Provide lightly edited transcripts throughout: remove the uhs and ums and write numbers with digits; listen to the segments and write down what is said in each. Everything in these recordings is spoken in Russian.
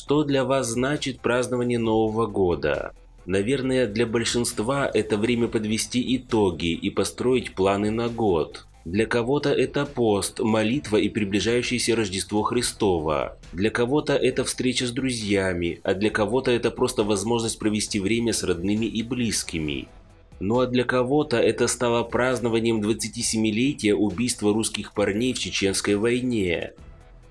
Что для вас значит празднование Нового года? Наверное, для большинства это время подвести итоги и построить планы на год. Для кого-то это пост, молитва и приближающееся Рождество Христово. Для кого-то это встреча с друзьями, а для кого-то это просто возможность провести время с родными и близкими. Ну а для кого-то это стало празднованием 27-летия убийства русских парней в Чеченской войне.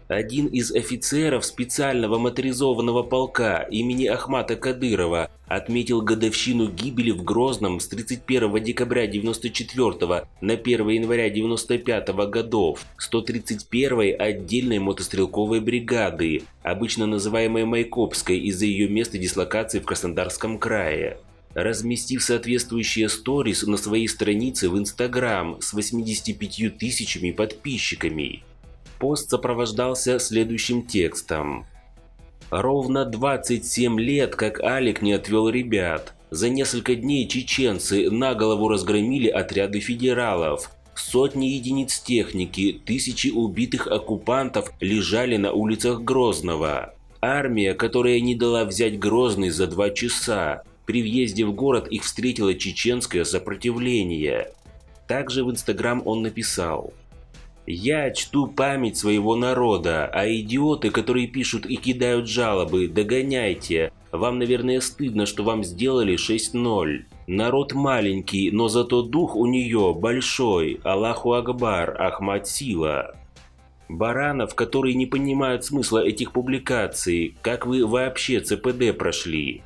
Один из офицеров специального моторизованного полка имени Ахмата Кадырова отметил годовщину гибели в Грозном с 31 декабря 1994 на 1 января 1995 годов 131-й отдельной мотострелковой бригады, обычно называемой Майкопской из-за ее места дислокации в Краснодарском крае. Разместив соответствующие сторис на своей странице в Instagram с 85 тысячами подписчиками. Пост сопровождался следующим текстом. Ровно 27 лет, как Алик не отвел ребят. За несколько дней чеченцы на голову разгромили отряды федералов. Сотни единиц техники, тысячи убитых оккупантов лежали на улицах Грозного. Армия, которая не дала взять Грозный за 2 часа. При въезде в город их встретило чеченское сопротивление. Также в Instagram он написал: «Я чту память своего народа, а идиоты, которые пишут и кидают жалобы, догоняйте. Вам, наверное, стыдно, что вам сделали 6-0. Народ маленький, но зато дух у нее большой. Аллаху Акбар, Ахмат сила». Баранов, которые не понимают смысла этих публикаций, как вы вообще ЦПД прошли?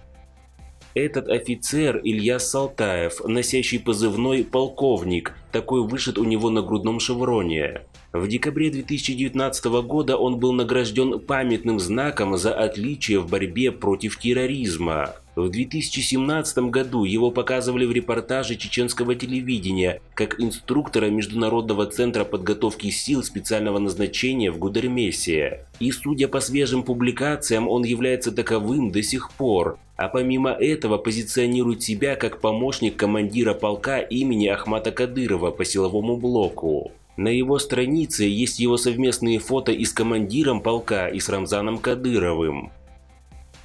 Этот офицер Ильяс Салтаев, носящий позывной «Полковник», такой вышит у него на грудном шевроне. В декабре 2019 года он был награжден памятным знаком за отличие в борьбе против терроризма. В 2017 году его показывали в репортаже чеченского телевидения как инструктора Международного центра подготовки сил специального назначения в Гудермесе. И судя по свежим публикациям, он является таковым до сих пор. А помимо этого позиционирует себя как помощник командира полка имени Ахмата Кадырова по силовому блоку. На его странице есть его совместные фото и с командиром полка, и с Рамзаном Кадыровым.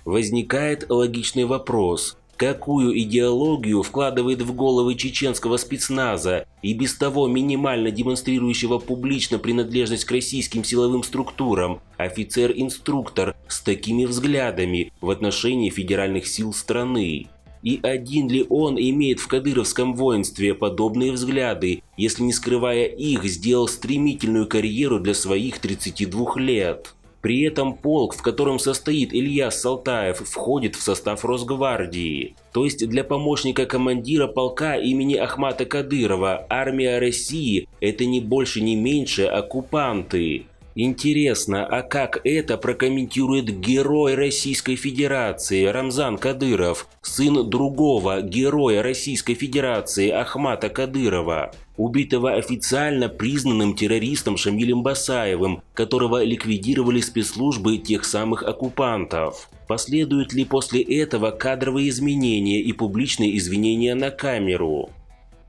Возникает логичный вопрос: какую идеологию вкладывает в головы чеченского спецназа и без того минимально демонстрирующего публично принадлежность к российским силовым структурам офицер-инструктор с такими взглядами в отношении федеральных сил страны? И один ли он имеет в кадыровском воинстве подобные взгляды, если не скрывая их, сделал стремительную карьеру для своих 32 лет? При этом полк, в котором состоит Ильяс Салтаев, входит в состав Росгвардии. То есть для помощника командира полка имени Ахмата Кадырова армия России – это не больше не меньше оккупанты. Интересно, а как это прокомментирует герой Российской Федерации Рамзан Кадыров, сын другого героя Российской Федерации Ахмата Кадырова, убитого официально признанным террористом Шамилем Басаевым, которого ликвидировали спецслужбы тех самых оккупантов? Последуют ли после этого кадровые изменения и публичные извинения на камеру?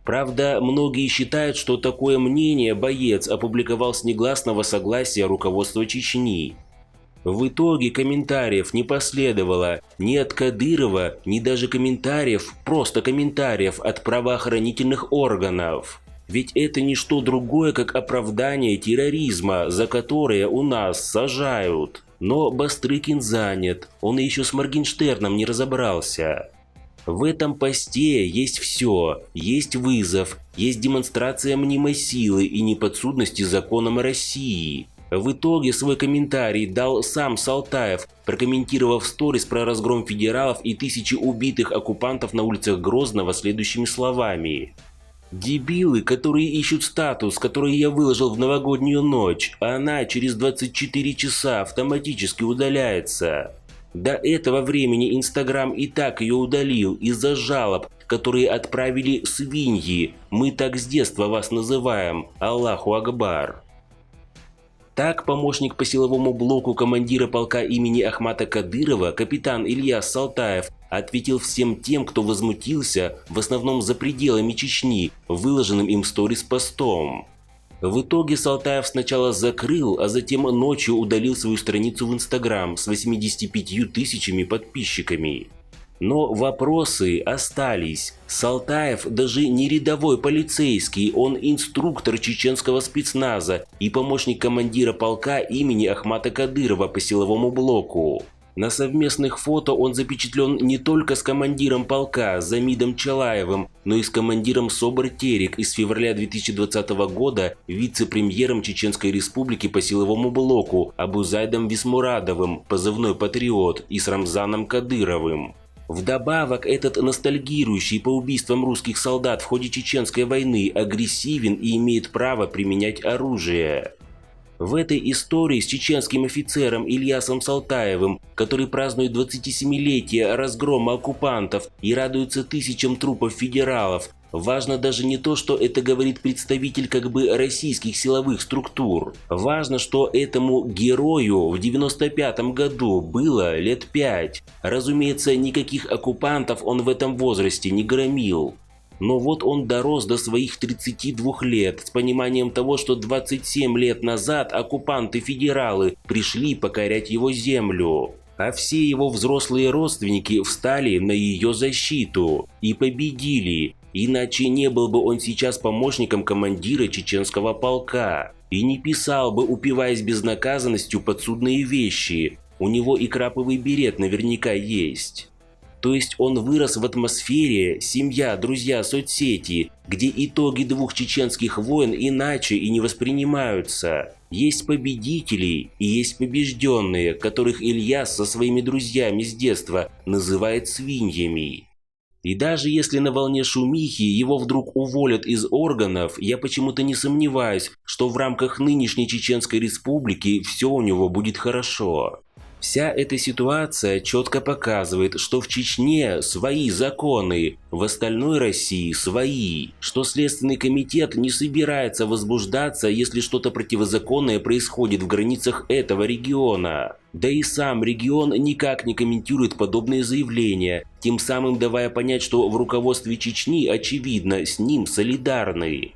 Правда, многие считают, что такое мнение боец опубликовал с негласного согласия руководства Чечни. В итоге комментариев не последовало ни от Кадырова, ни даже комментариев, просто комментариев от правоохранительных органов. Ведь это не что другое, как оправдание терроризма, за которое у нас сажают. Но Бастрыкин занят, он еще с Моргенштерном не разобрался. В этом посте есть все. Есть вызов, есть демонстрация мнимой силы и неподсудности законам России. В итоге свой комментарий дал сам Салтаев, прокомментировав сторис про разгром федералов и тысячи убитых оккупантов на улицах Грозного следующими словами. «Дебилы, которые ищут статус, который я выложил в новогоднюю ночь, а она через 24 часа автоматически удаляется. До этого времени Инстаграм и так ее удалил из-за жалоб, которые отправили свиньи. Мы так с детства вас называем. Аллаху Акбар». Так помощник по силовому блоку командира полка имени Ахмата Кадырова, капитан Ильяс Салтаев, ответил всем тем, кто возмутился, в основном за пределами Чечни, выложенным им сторис-постом. В итоге Салтаев сначала закрыл, а затем ночью удалил свою страницу в Instagram с 85 тысячами подписчиками. Но вопросы остались. Салтаев даже не рядовой полицейский, он инструктор чеченского спецназа и помощник командира полка имени Ахмата Кадырова по силовому блоку. На совместных фото он запечатлен не только с командиром полка Замидом Чалаевым, но и с командиром СОБР Терек из февраля 2020 года, вице-премьером Чеченской Республики по силовому блоку Абузайдом Висмурадовым, позывной «Патриот», и с Рамзаном Кадыровым. Вдобавок, этот ностальгирующий по убийствам русских солдат в ходе Чеченской войны агрессивен и имеет право применять оружие. В этой истории с чеченским офицером Ильясом Салтаевым, который празднует 27-летие разгрома оккупантов и радуется тысячам трупов федералов, важно даже не то, что это говорит представитель как бы российских силовых структур. Важно, что этому герою в 95-м году было лет 5. Разумеется, никаких оккупантов он в этом возрасте не громил. Но вот он дорос до своих 32 лет с пониманием того, что 27 лет назад оккупанты-федералы пришли покорять его землю. А все его взрослые родственники встали на ее защиту и победили. Иначе не был бы он сейчас помощником командира чеченского полка. И не писал бы, упиваясь безнаказанностью, подсудные вещи. У него и краповый берет наверняка есть. То есть он вырос в атмосфере семья, друзья, соцсети, где итоги двух чеченских войн иначе и не воспринимаются. Есть победители и есть побежденные, которых Ильяс со своими друзьями с детства называет свиньями. И даже если на волне шумихи его вдруг уволят из органов, я почему-то не сомневаюсь, что в рамках нынешней Чеченской Республики все у него будет хорошо. Вся эта ситуация четко показывает, что в Чечне свои законы, в остальной России свои, что Следственный комитет не собирается возбуждаться, если что-то противозаконное происходит в границах этого региона. Да и сам регион никак не комментирует подобные заявления, тем самым давая понять, что в руководстве Чечни, очевидно, с ним солидарны.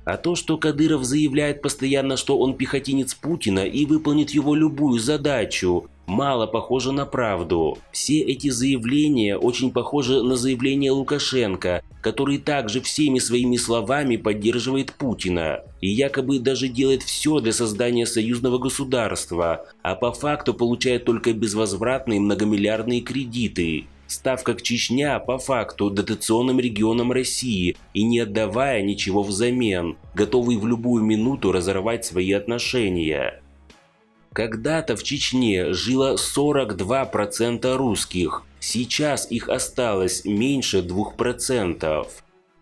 А то, что Кадыров заявляет постоянно, что он пехотинец Путина и выполнит его любую задачу, мало похоже на правду. Все эти заявления очень похожи на заявление Лукашенко, который также всеми своими словами поддерживает Путина и якобы даже делает все для создания союзного государства, а по факту получает только безвозвратные многомиллиардные кредиты, став как Чечня по факту дотационным регионом России и не отдавая ничего взамен, готовый в любую минуту разорвать свои отношения. Когда-то в Чечне жило 42% русских, сейчас их осталось меньше 2%.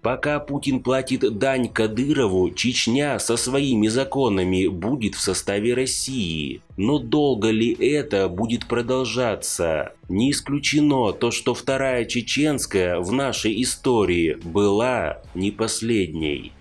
Пока Путин платит дань Кадырову, Чечня со своими законами будет в составе России. Но долго ли это будет продолжаться? Не исключено то, что Вторая Чеченская в нашей истории была не последней.